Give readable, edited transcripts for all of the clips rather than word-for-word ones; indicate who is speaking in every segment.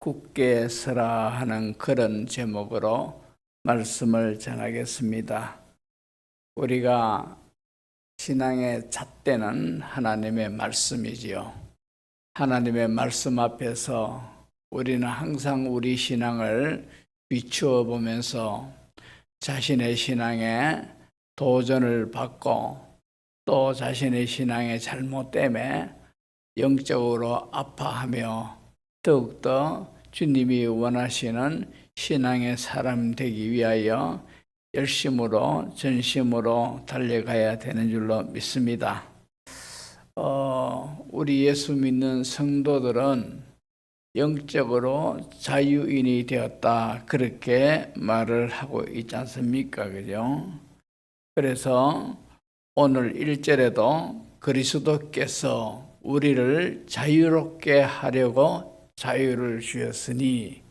Speaker 1: 굳게 서라 하는 그런 제목으로 말씀을 전하겠습니다. 우리가 신앙의 잣대는 하나님의 말씀이지요. 하나님의 말씀 앞에서 우리는 항상 우리 신앙을 비추어 보면서 자신의 신앙에 도전을 받고 또 자신의 신앙의 잘못 때문에 영적으로 아파하며 더욱더 주님이 원하시는 신앙의 사람 되기 위하여 열심으로 전심으로 달려가야 되는 줄로 믿습니다. 우리 예수 믿는 성도들은 영적으로 자유인이 되었다, 그렇게 말을 하고 있지 않습니까? 그죠? 그래서 오늘 1절에도 그리스도께서 우리를 자유롭게 하려고 자유를 주셨으니,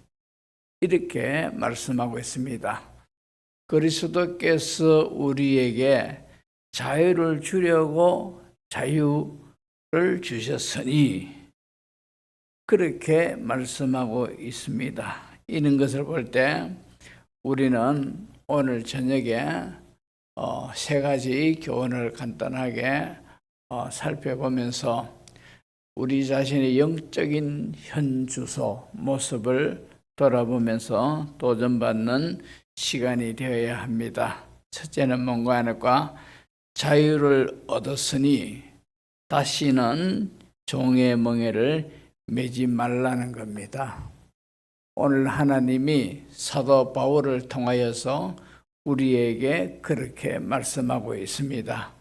Speaker 1: 이렇게 말씀하고 있습니다. 그리스도께서 우리에게 자유를 주려고 자유를 주셨으니, 그렇게 말씀하고 있습니다. 이런 것을 볼 때 우리는 오늘 저녁에 세 가지 교훈을 간단하게 살펴보면서 우리 자신의 영적인 현주소 모습을 돌아보면서 도전받는 시간이 되어야 합니다. 첫째는 뭔가 하니까 자유를 얻었으니 다시는 종의 멍에를 매지 말라는 겁니다. 오늘 하나님이 사도 바울을 통하여서 우리에게 그렇게 말씀하고 있습니다.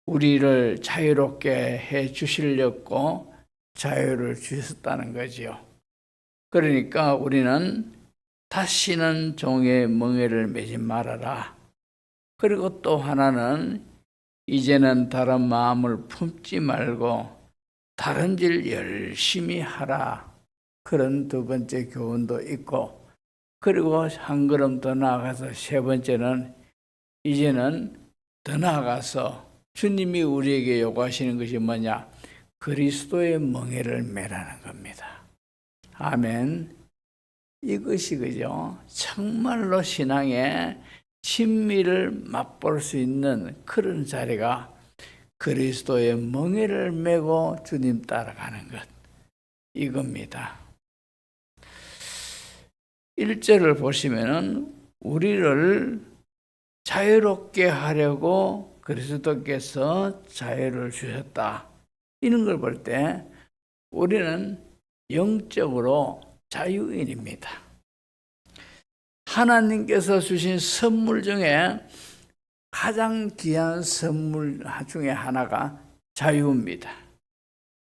Speaker 1: 우리를 자유롭게 해 주시려고 자유를 주셨다는 거지요. 그러니까 우리는 다시는 종의 멍에를 매지 말아라. 그리고 또 하나는 이제는 다른 마음을 품지 말고 다른 일 열심히 하라. 그런 두 번째 교훈도 있고, 그리고 한 걸음 더 나아가서 세 번째는 이제는 더 나아가서 주님이 우리에게 요구하시는 것이 뭐냐? 그리스도의 멍에를 매라는 겁니다. 아멘. 이것이 그죠? 정말로 신앙의 진미를 맛볼 수 있는 그런 자리가 그리스도의 멍에를 메고 주님 따라가는 것, 이겁니다. 1절을 보시면은 우리를 자유롭게 하려고 그리스도께서 자유를 주셨다, 이런 걸 볼 때 우리는 영적으로 자유인입니다. 하나님께서 주신 선물 중에 가장 귀한 선물 중에 하나가 자유입니다.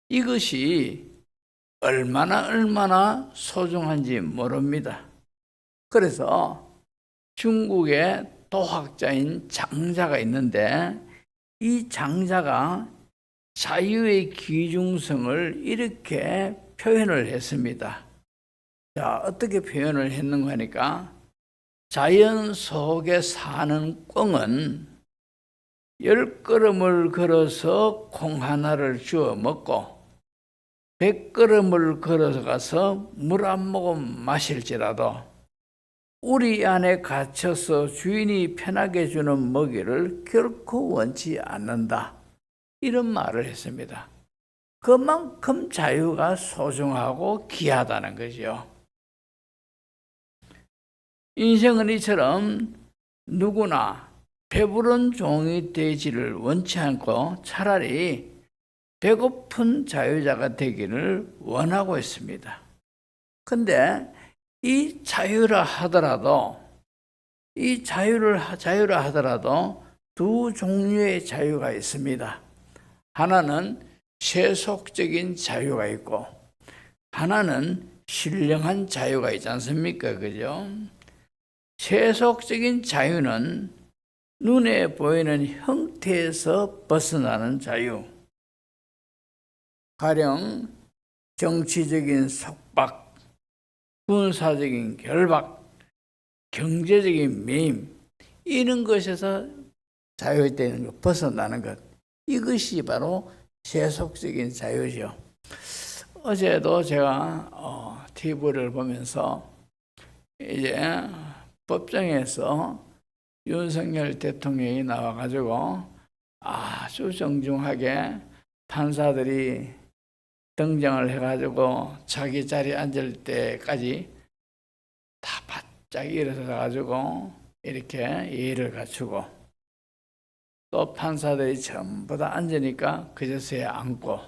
Speaker 1: 이것이 얼마나 소중한지 모릅니다. 그래서 중국의 도학자인 장자가 있는데, 이 장자가 자유의 귀중성을 이렇게 표현을 했습니다. 자, 어떻게 표현을 했는가 하니까, 자연 속에 사는 꿩은 10걸음을 걸어서 콩 하나를 주워 먹고 100걸음을 걸어서 가서 물 한 모금 마실지라도 우리 안에 갇혀서 주인이 편하게 주는 먹이를 결코 원치 않는다, 이런 말을 했습니다. 그만큼 자유가 소중하고 귀하다는 거죠. 인생은 이처럼 누구나 배부른 종이 되지를 원치 않고 차라리 배고픈 자유자가 되기를 원하고 있습니다. 근데 이 자유라 하더라도 두 종류의 자유가 있습니다. 하나는 세속적인 자유가 있고 하나는 신령한 자유가 있지 않습니까? 그죠? 세속적인 자유는 눈에 보이는 형태에서 벗어나는 자유. 가령 정치적인 속박, 군사적인 결박, 경제적인 매임, 이런 것에서 자유되는 것, 벗어나는 것, 이것이 바로 세속적인 자유죠. 어제도 제가 TV를 보면서 이제 법정에서 윤석열 대통령이 나와가지고 아주 정중하게 판사들이 등장을 해가지고 자기 자리에 앉을 때까지 다 바짝 일어서가지고 이렇게 예의를 갖추고, 또 판사들이 전부 다 앉으니까 그제서야 앉고,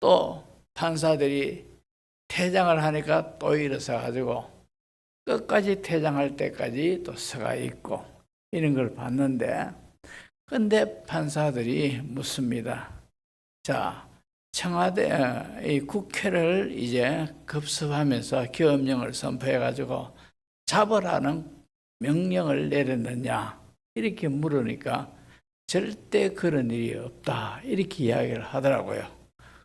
Speaker 1: 또 판사들이 퇴장을 하니까 또 일어서가지고 끝까지 퇴장할 때까지 또 서가 있고 이런 걸 봤는데, 근데 판사들이 묻습니다. 자, 청와대 이 국회를 이제 급습하면서 계엄령을 선포해가지고 잡으라는 명령을 내렸느냐 이렇게 물으니까 절대 그런 일이 없다 이렇게 이야기를 하더라고요.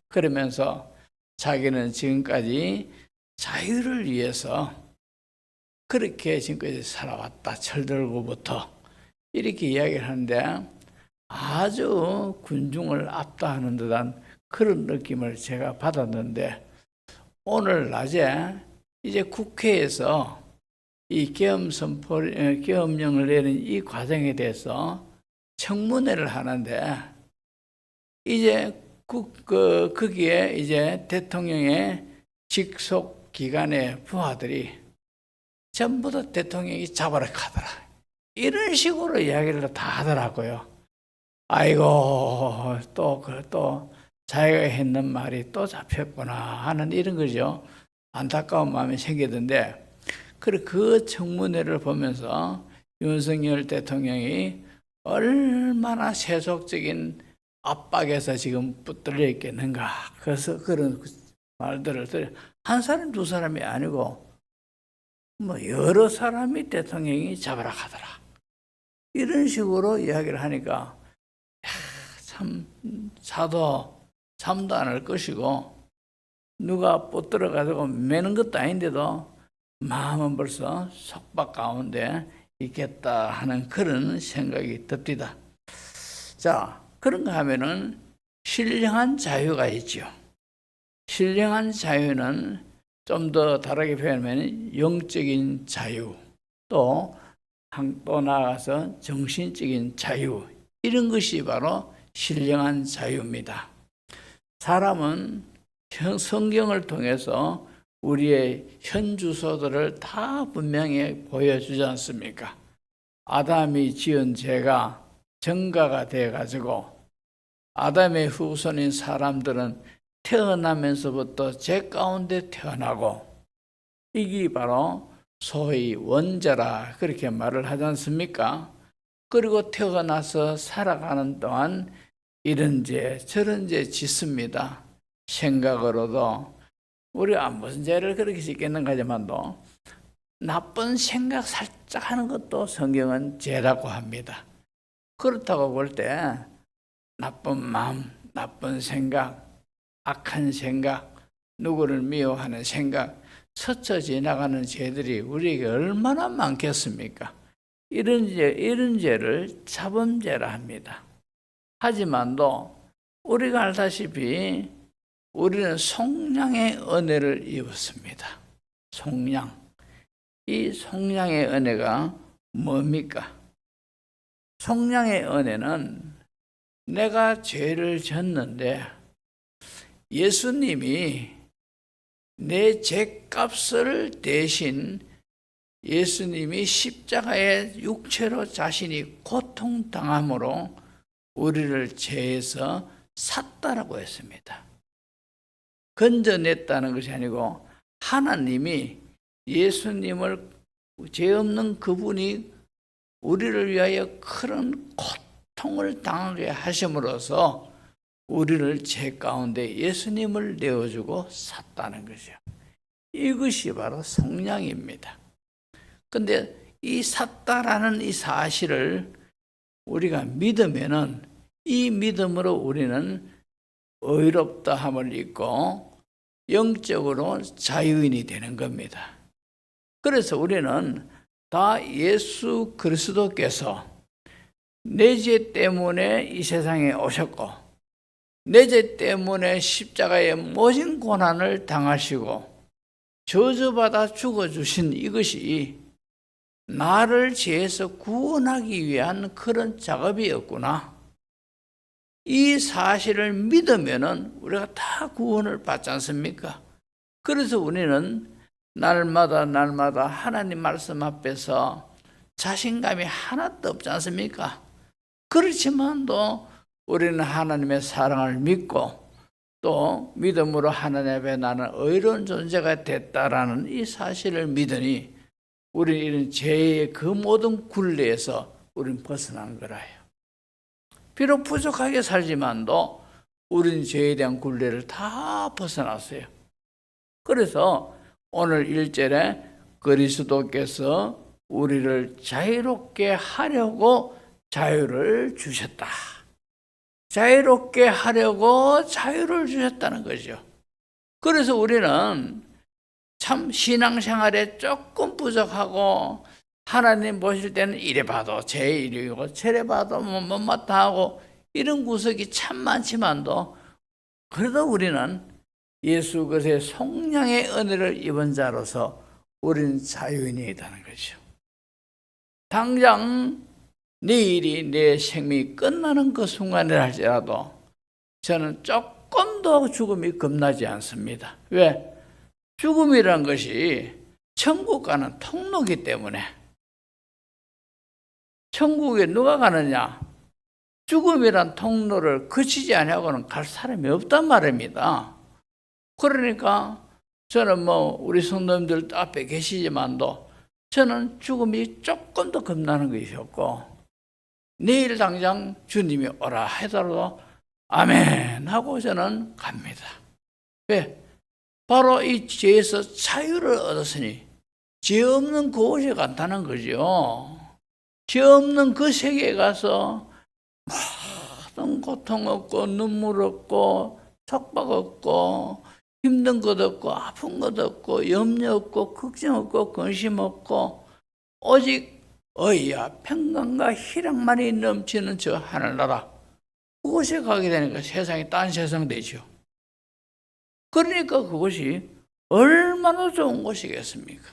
Speaker 1: 그러면서 자기는 지금까지 자유를 위해서 그렇게 지금까지 살아왔다, 철들고부터 이렇게 이야기를 하는데 아주 군중을 압도하는 듯한 그런 느낌을 제가 받았는데, 오늘 낮에 이제 국회에서 이 계엄령을 내린 이 과정에 대해서 청문회를 하는데, 이제 거기에 이제 대통령의 직속 기관의 부하들이 전부 다 대통령이 잡아라 카더라 이런 식으로 이야기를 다 하더라고요. 아이고, 또 자기가 했는 말이 또 잡혔구나 하는 이런 거죠. 안타까운 마음이 생기던데, 그 청문회를 보면서 윤석열 대통령이 얼마나 세속적인 압박에서 지금 붙들려 있겠는가. 그래서 그런 말들을 한 사람 두 사람이 아니고 여러 사람이 대통령이 잡아라 하더라 이런 식으로 이야기를 하니까 참 잠도 안 할 것이고, 누가 붙들어가지고 매는 것도 아닌데도 마음은 벌써 속박 가운데 있겠다 하는 그런 생각이 듭니다. 자, 그런가 하면은 신령한 자유가 있죠. 신령한 자유는 좀 더 다르게 표현하면 영적인 자유, 또 나아가서 정신적인 자유, 이런 것이 바로 신령한 자유입니다. 사람은 성경을 통해서 우리의 현 주소들을 다 분명히 보여주지 않습니까? 아담이 지은 죄가 전가가 되어가지고 아담의 후손인 사람들은 태어나면서부터 죄 가운데 태어나고, 이게 바로 소위 원죄라 그렇게 말을 하지 않습니까? 그리고 태어나서 살아가는 동안 이런 죄 저런 죄 짓습니다. 생각으로도 우리가 무슨 죄를 그렇게 짓겠는가 하지만도 나쁜 생각 살짝 하는 것도 성경은 죄라고 합니다. 그렇다고 볼 때 나쁜 마음, 나쁜 생각, 악한 생각, 누구를 미워하는 생각, 스쳐 지나가는 죄들이 우리에게 얼마나 많겠습니까? 이런 죄를 자범죄라 합니다. 하지만도 우리가 알다시피 우리는 속량의 은혜를 입었습니다. 속량. 이 속량의 은혜가 뭡니까? 속량의 은혜는 내가 죄를 졌는데 예수님이 내 죄값을 대신 예수님이 십자가에 육체로 자신이 고통당함으로 우리를 죄에서 샀다라고 했습니다. 건져냈다는 것이 아니고 하나님이 예수님을, 죄 없는 그분이 우리를 위하여 큰 고통을 당하게 하심으로써 우리를 죄 가운데 예수님을 내어주고 샀다는 것이요. 이것이 바로 속량입니다. 근데 이 샀다라는 이 사실을 우리가 믿으면은 이 믿음으로 우리는 의롭다 함을 입고 영적으로 자유인이 되는 겁니다. 그래서 우리는 다 예수 그리스도께서 내 죄 때문에 이 세상에 오셨고 내 죄 때문에 십자가에 모진 고난을 당하시고 저주받아 죽어주신 이것이 나를 죄에서 구원하기 위한 그런 작업이었구나. 이 사실을 믿으면은 우리가 다 구원을 받지 않습니까? 그래서 우리는 날마다 하나님 말씀 앞에서 자신감이 하나도 없지 않습니까? 그렇지만도 우리는 하나님의 사랑을 믿고 또 믿음으로 하나님 앞에 나는 의로운 존재가 됐다라는 이 사실을 믿으니 우리는 이런 죄의 그 모든 굴레에서 우리는 벗어난 거라요. 비록 부족하게 살지만도 우리는 죄에 대한 굴레를 다 벗어났어요. 그래서 오늘 1절에 그리스도께서 우리를 자유롭게 하려고 자유를 주셨다. 자유롭게 하려고 자유를 주셨다는 거죠. 그래서 우리는 참 신앙생활에 조금 부족하고 하나님 보실 때는 이래 봐도 제 일이고 저래 봐도 못마땅하고 이런 구석이 참 많지만도 그래도 우리는 예수 그리스도의 속량의 은혜를 입은 자로서 우리는 자유인이라는 거죠. 당장 내일이 내 생명이 끝나는 그 순간이라 할지라도 저는 조금도 죽음이 겁나지 않습니다. 왜? 죽음이란 것이 천국 가는 통로이기 때문에. 천국에 누가 가느냐? 죽음이란 통로를 거치지 않으고는 갈 사람이 없단 말입니다. 그러니까 저는 우리 성도님들 앞에 계시지만도 저는 죽음이 조금 더 겁나는 것이 없고 내일 당장 주님이 오라 하더라도 아멘 하고 저는 갑니다. 왜? 바로 이 죄에서 자유를 얻었으니 죄 없는 그곳에 간다는 거죠. 죄 없는 그 세계에 가서 모든 고통 없고 눈물 없고 척박 없고 힘든 것 없고 아픈 것 없고 염려 없고 걱정 없고 근심 없고 오직 의와 평강과 희락만이 넘치는 저 하늘나라 그곳에 가게 되니까 세상이 딴 세상 되죠. 그러니까 그것이 얼마나 좋은 곳이겠습니까?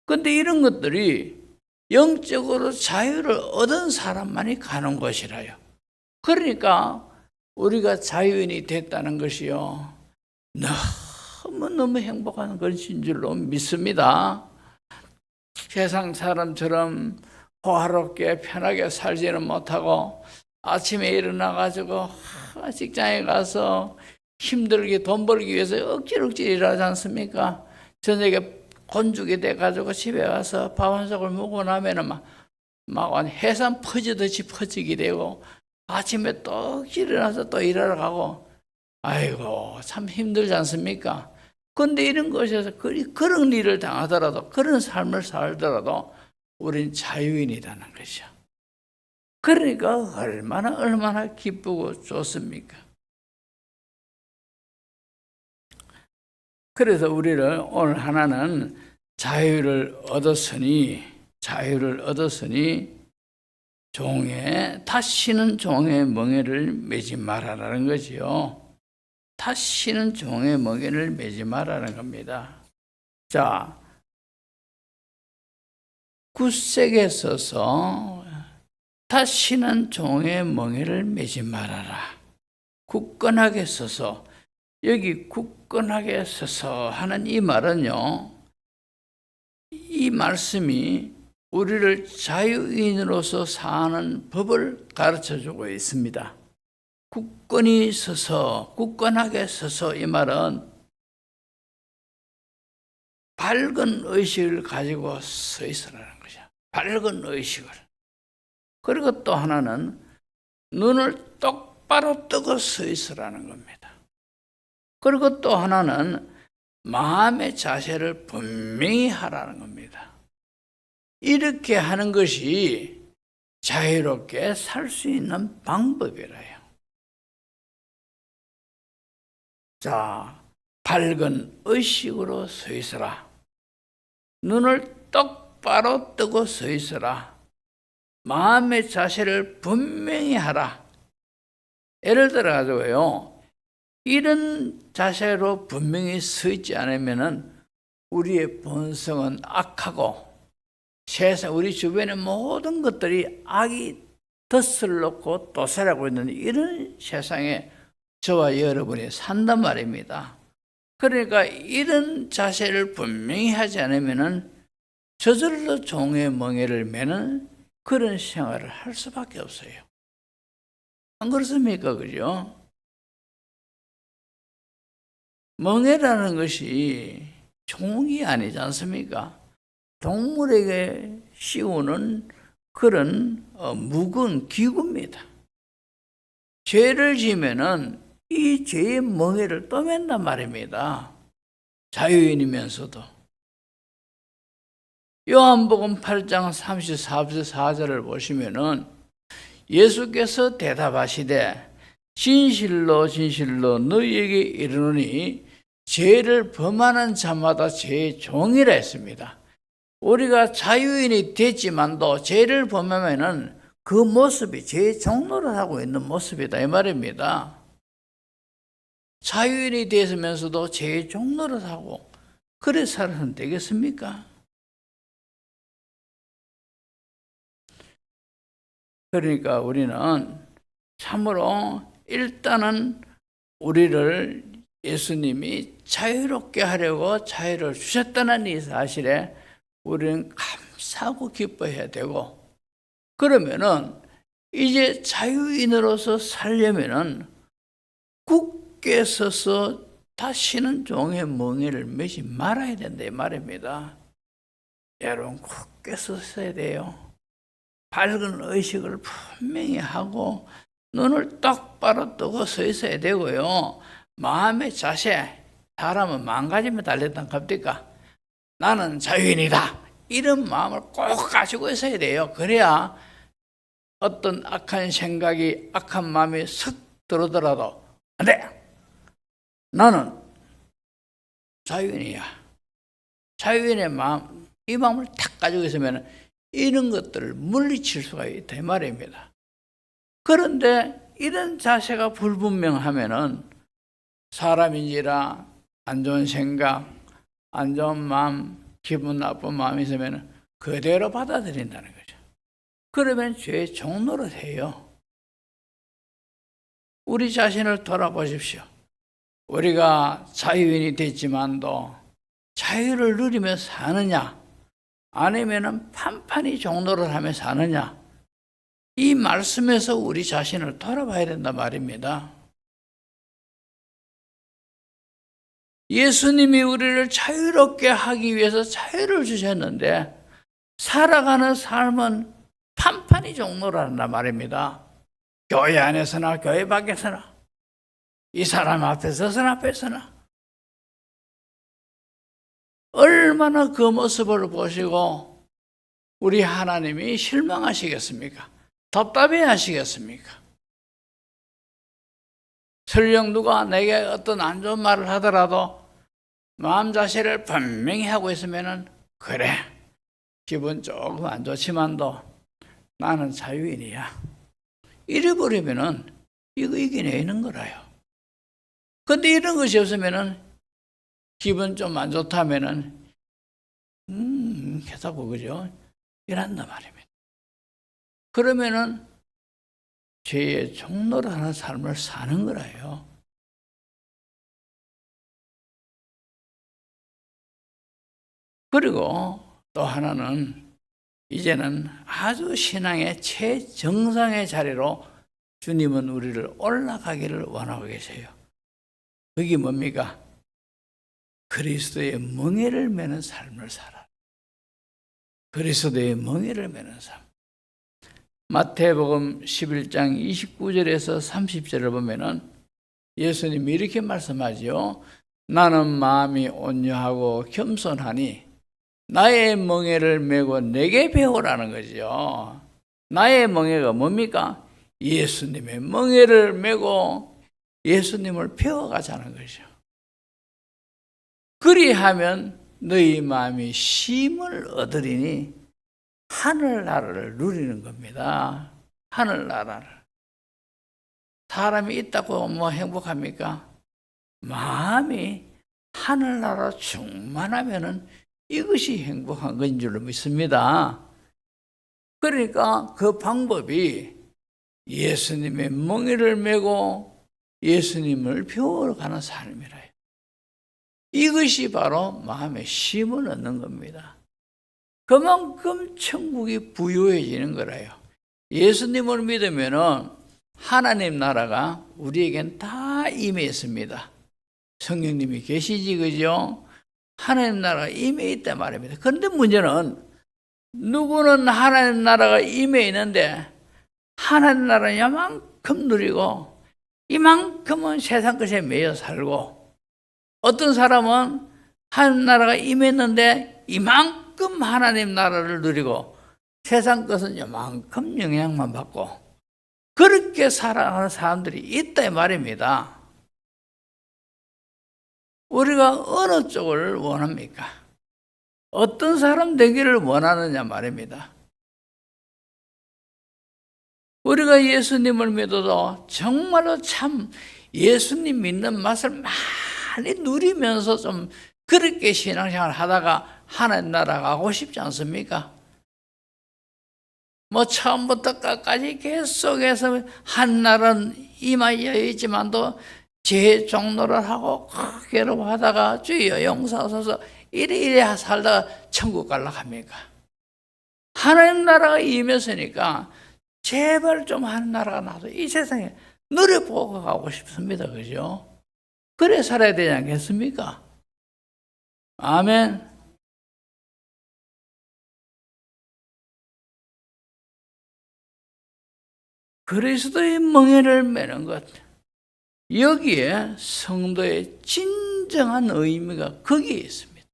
Speaker 1: 그런데 이런 것들이 영적으로 자유를 얻은 사람만이 가는 곳이라요. 그러니까 우리가 자유인이 됐다는 것이요 너무너무 행복한 것인 줄로 믿습니다. 세상 사람처럼 호화롭게 편하게 살지는 못하고 아침에 일어나가지고 직장에 가서 힘들게 돈 벌기 위해서 억지로 일하지 않습니까? 저녁에 곤죽이 돼가지고 집에 와서 밥 한 숟갈 먹고 나면은 막 해산 퍼지듯이 퍼지게 되고 아침에 또 일어나서 또 일하러 가고 아이고 참 힘들지 않습니까? 그런데 이런 것에서 그런 일을 당하더라도 그런 삶을 살더라도 우린 자유인이라는 것이죠. 그러니까 얼마나 기쁘고 좋습니까? 그래서 우리를 오늘 하나는 자유를 얻었으니 다시는 종의 멍에를 매지 말아라는 거지요. 다시는 종의 멍에를 매지 말아라는 겁니다. 자, 굳세게 써서 다시는 종의 멍에를 매지 말아라. 굳건하게 써서 여기 굳건하게 서서 하는 이 말은요, 이 말씀이 우리를 자유인으로서 사는 법을 가르쳐주고 있습니다. 굳건하게 서서 이 말은 밝은 의식을 가지고 서 있으라는 거죠. 밝은 의식을. 그리고 또 하나는 눈을 똑바로 뜨고 서 있으라는 겁니다. 그리고 또 하나는 마음의 자세를 분명히 하라는 겁니다. 이렇게 하는 것이 자유롭게 살 수 있는 방법이라요. 자, 밝은 의식으로 서 있으라. 눈을 똑바로 뜨고 서 있으라. 마음의 자세를 분명히 하라. 예를 들어 가지고요, 이런 자세로 분명히 서 있지 않으면은 우리의 본성은 악하고 세상 우리 주변의 모든 것들이 악이 덫을 놓고 도살하고 있는 이런 세상에 저와 여러분이 산단 말입니다. 그러니까 이런 자세를 분명히 하지 않으면은 저절로 종의 멍에를 매는 그런 생활을 할 수밖에 없어요. 안 그렇습니까? 그죠? 멍에라는 것이 종이 아니지 않습니까? 동물에게 씌우는 그런 묵은 기구입니다. 죄를 지면은 이 죄의 멍에를 떠맨단 말입니다. 자유인이면서도. 요한복음 8장 34절을 보시면은 예수께서 대답하시되 진실로 진실로 너희에게 이르노니 죄를 범하는 자마다 죄의 종이라 했습니다. 우리가 자유인이 됐지만도 죄를 범하면은 그 모습이 죄의 종노릇 하고 있는 모습이다 이 말입니다. 자유인이 되면서도 죄의 종노릇 하고 그래 살아는 되겠습니까? 그러니까 우리는 참으로 일단은 우리를 예수님이 자유롭게 하려고 자유를 주셨다는 이 사실에 우리는 감사하고 기뻐해야 되고, 그러면은 이제 자유인으로서 살려면은 굳게 서서 다시는 종의 멍에를 매지 말아야 된다 이 말입니다. 여러분 굳게 서서야 돼요. 밝은 의식을 분명히 하고 눈을 똑바로 뜨고 서 있어야 되고요. 마음의 자세, 사람은 마음가짐에 달렸단 겁니까? 나는 자유인이다. 이런 마음을 꼭 가지고 있어야 돼요. 그래야 어떤 악한 생각이, 악한 마음이 슥 들어오더라도 안 돼. 나는 자유인이야. 자유인의 마음, 이 마음을 탁 가지고 있으면 이런 것들을 물리칠 수가 있다 이 말입니다. 그런데 이런 자세가 불분명하면은 사람인지라 안 좋은 생각, 안 좋은 마음, 기분 나쁜 마음이 있으면 그대로 받아들인다는 거죠. 그러면 죄의 종노릇 해요. 우리 자신을 돌아보십시오. 우리가 자유인이 됐지만도 자유를 누리며 사느냐, 아니면 판판히 종노릇 하며 사느냐, 이 말씀에서 우리 자신을 돌아봐야 된단 말입니다. 예수님이 우리를 자유롭게 하기 위해서 자유를 주셨는데 살아가는 삶은 판판히 종노릇한단 말입니다. 교회 안에서나 교회 밖에서나, 이 사람 앞에서 저 사람 앞에서나 얼마나 그 모습을 보시고 우리 하나님이 실망하시겠습니까? 답답해 하시겠습니까? 설령 누가 내게 어떤 안 좋은 말을 하더라도 마음 자세를 분명히 하고 있으면은 그래, 기분 조금 안 좋지만도 나는 자유인이야. 이래버리면은 이거 이겨내는 거라요. 근데 이런 것이 없으면은 기분 좀 안 좋다면은 하다고 그죠? 이란단 말입니다. 그러면은 죄의 종로를 하는 삶을 사는 거라요. 그리고 또 하나는 이제는 아주 신앙의 최정상의 자리로 주님은 우리를 올라가기를 원하고 계세요. 그게 뭡니까? 그리스도의 멍에를 매는 삶을 살아. 그리스도의 멍에를 매는 삶. 마태복음 11장 29절에서 30절을 보면은 예수님이 이렇게 말씀하죠. 나는 마음이 온유하고 겸손하니 나의 멍에를 메고 내게 배우라는 거죠. 나의 멍에가 뭡니까? 예수님의 멍에를 메고 예수님을 배워가자는 거죠. 그리하면 너희 마음이 쉼을 얻으리니 하늘나라를 누리는 겁니다. 하늘나라를. 사람이 있다고 뭐 행복합니까? 마음이 하늘나라 충만하면은 이것이 행복한 것인 줄로 믿습니다. 그러니까 그 방법이 예수님의 멍에를 메고 예수님을 배워가는 삶이라요. 이것이 바로 마음에 쉼을 얻는 겁니다. 그만큼 천국이 부유해지는 거라요. 예수님을 믿으면은 하나님 나라가 우리에겐 다 임해 있습니다. 성령님이 계시지, 그죠? 하나님 나라가 임해 있단 말입니다. 그런데 문제는 누구는 하나님 나라가 임해 있는데 하나님 나라는 이만큼 누리고 이만큼은 세상 것에 매여 살고, 어떤 사람은 하나님 나라가 임했는데 이만큼 하나님 나라를 누리고 세상 것은 이만큼 영향만 받고, 그렇게 살아가는 사람들이 있다 이 말입니다. 우리가 어느 쪽을 원합니까? 어떤 사람 되기를 원하느냐 말입니다. 우리가 예수님을 믿어도 정말로 참 예수님 믿는 맛을 많이 누리면서 좀 그렇게 신앙생활 하다가 하나님 나라 가고 싶지 않습니까? 뭐 처음부터 끝까지 계속해서 한 날은 임하여 있지만도 제 종로를 하고 괴로워하다가 주여 용서하소서 이래 살다가 천국 가려고 합니까? 하나님 나라가 임했으니까 제발 좀 하나님 나라가 나도 이 세상에 누려보고 가고 싶습니다. 그죠? 그래 살아야 되지 않겠습니까? 아멘. 그리스도의 멍에를 매는 것, 여기에 성도의 진정한 의미가 거기에 있습니다.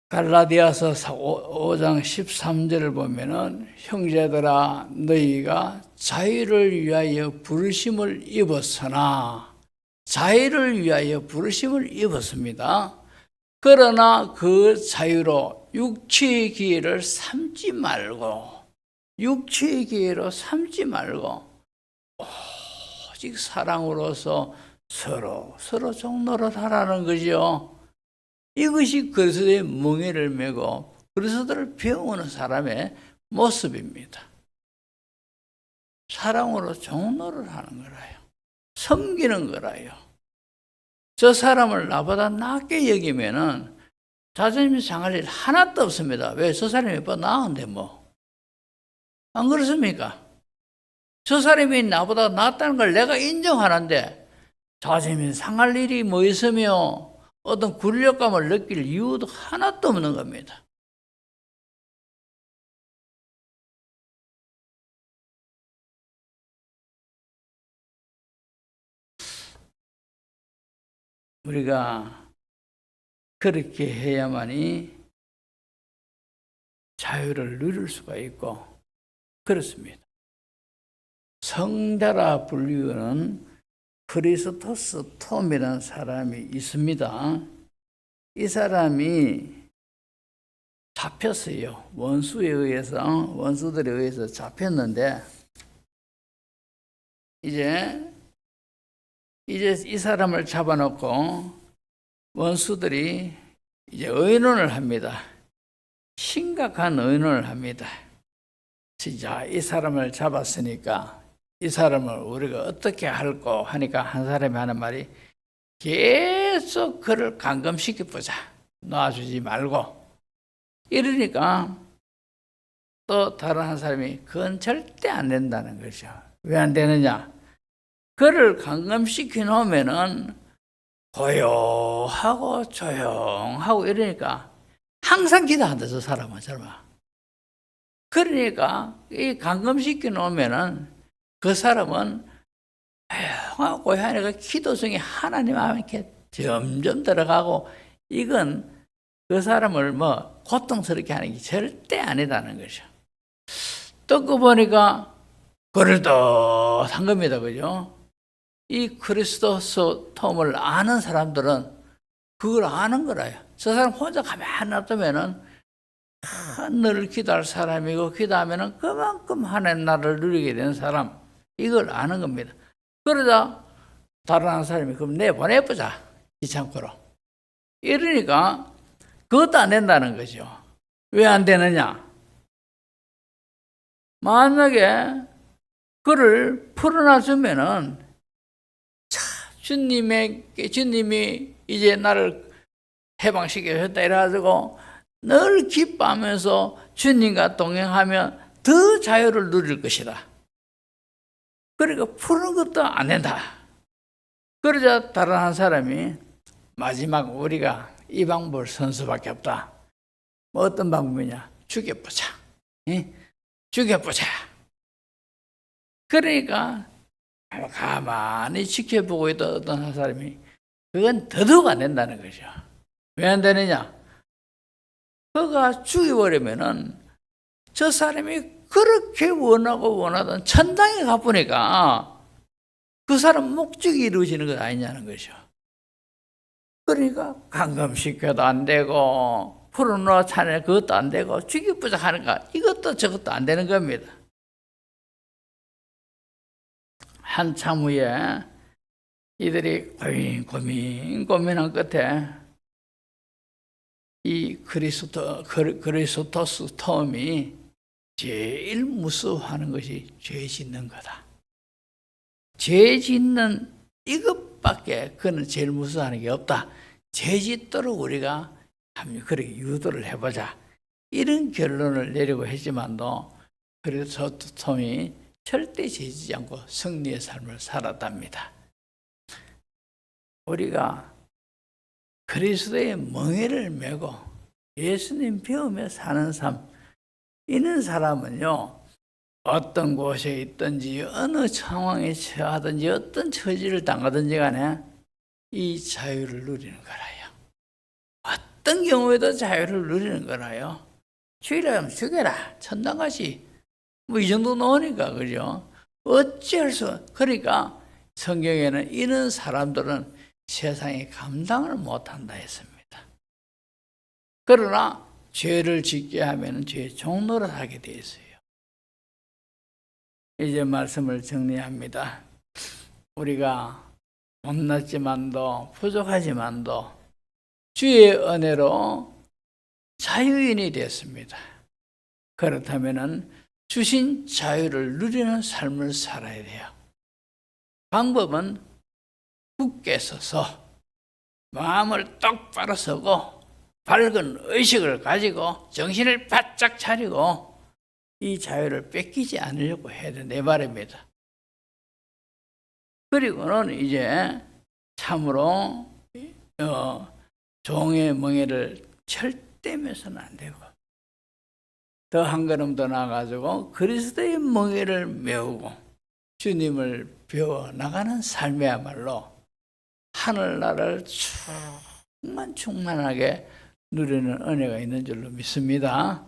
Speaker 1: 갈라디아서 5장 13절을 보면은 형제들아 너희가 자유를 위하여 부르심을 입었으나, 자유를 위하여 부르심을 입었습니다. 그러나 그 자유로 육체의 기회를 삼지 말고, 육체의 기회로 삼지 말고 오직 사랑으로서 서로 종로를 하라는 거죠. 이것이 그리스도의 멍에를 메고 그리스도를 배우는 사람의 모습입니다. 사랑으로 종로를 하는 거라요. 섬기는 거라요. 저 사람을 나보다 낫게 여기면은 자존심 상할 일 하나도 없습니다. 왜? 저 사람이 뭐 나은데 뭐. 안 그렇습니까? 저 사람이 나보다 낫다는 걸 내가 인정하는데 자존심이 상할 일이 뭐 있으며 어떤 굴욕감을 느낄 이유도 하나도 없는 겁니다. 우리가 그렇게 해야만이 자유를 누릴 수가 있고 그렇습니다. 성자라 불리우는 크리스토스 톰이라는 사람이 있습니다. 이 사람이 잡혔어요. 원수들에 의해서 잡혔는데 이제 이 사람을 잡아놓고 원수들이 이제 의논을 합니다. 심각한 의논을 합니다. 진짜 이 사람을 잡았으니까 이 사람을 우리가 어떻게 할까 하니까 한 사람이 하는 말이 계속 그를 감금시켜보자. 놔주지 말고. 이러니까 또 다른 한 사람이 그건 절대 안 된다는 거죠. 왜 안 되느냐? 그를 감금시켜 놓으면은 고요하고 조용하고 이러니까 항상 기도한다, 저 사람은 정말. 그러니까 이 감금시켜 놓으면은 그 사람은 조용하고 고요하니까 기도성이 하나님 앞에 이렇게 점점 들어가고, 이건 그 사람을 뭐 고통스럽게 하는 게 절대 아니다는 거죠. 듣고 보니까 그럴듯한 겁니다. 그죠? 이 크리스토스 톰을 아는 사람들은 그걸 아는 거라요. 저 사람 혼자 가만히 놔두면은 너를 기도할 사람이고 기도하면 그만큼 하나님 나라를 누리게 되는 사람, 이걸 아는 겁니다. 그러자 다른 한 사람이 그럼 내보내보자, 귀찮고로. 이러니까 그것도 안 된다는 거죠. 왜 안 되느냐? 만약에 그를 풀어놔주면은 주님이 이제 나를 해방시켜줬다 이래가지고 늘 기뻐하면서 주님과 동행하면 더 자유를 누릴 것이다. 그러니까 푸는 것도 안 된다. 그러자 다른 한 사람이 마지막 우리가 이 방법을 선 수밖에 없다. 뭐 어떤 방법이냐? 죽여보자. 죽여보자. 그러니까 가만히 지켜보고 있던 어떤 한 사람이 그건 더더욱 안 된다는 거죠. 왜 안 되느냐? 그가 죽여버리면은 저 사람이 그렇게 원하던 천당에 가보니까 그 사람 목적이 이루어지는 것 아니냐는 거죠. 그러니까 감금시켜도 안 되고 풀어놓아 차내 그것도 안 되고 죽여보자 하니까 이것도 저것도 안 되는 겁니다. 한참 후에 이들이 고민한 끝에 이 그리스토스 톰이 제일 무서워하는 것이 죄 짓는 거다. 죄 짓는 이것밖에 그는 제일 무서워하는 게 없다. 죄 짓도록 우리가 그렇게 유도를 해보자. 이런 결론을 내리고 했지만도 그리스토스 톰이 절대 죄 짓지 않고 승리의 삶을 살았답니다. 우리가 그리스도의 멍에를 메고 예수님 배우며 사는 삶, 이런 사람은요, 어떤 곳에 있든지 어느 상황에 처하든지 어떤 처지를 당하든지 간에 이 자유를 누리는 거라요. 어떤 경우에도 자유를 누리는 거라요. 죽이라면 죽여라, 천당 가시. 뭐 이 정도 나오니까, 그죠? 어찌할 수, 그러니까 성경에는 이런 사람들은 세상에 감당을 못한다 했습니다. 그러나 죄를 짓게 하면 죄의 종노릇 하게 되어 있어요. 이제 말씀을 정리합니다. 우리가 못났지만도 부족하지만도 주의 은혜로 자유인이 됐습니다. 그렇다면 주신 자유를 누리는 삶을 살아야 돼요. 방법은 굳게 서서 마음을 똑바로 서고 밝은 의식을 가지고 정신을 바짝 차리고 이 자유를 뺏기지 않으려고 해야 된다, 내 말입니다. 그리고는 이제 참으로 종의 멍에를 절대 매서는 안 되고 더 한 걸음 더 나아가지고 그리스도의 멍에를 메우고 주님을 배워 나가는 삶이야말로 하늘나라를 충만하게 누리는 은혜가 있는 줄로 믿습니다.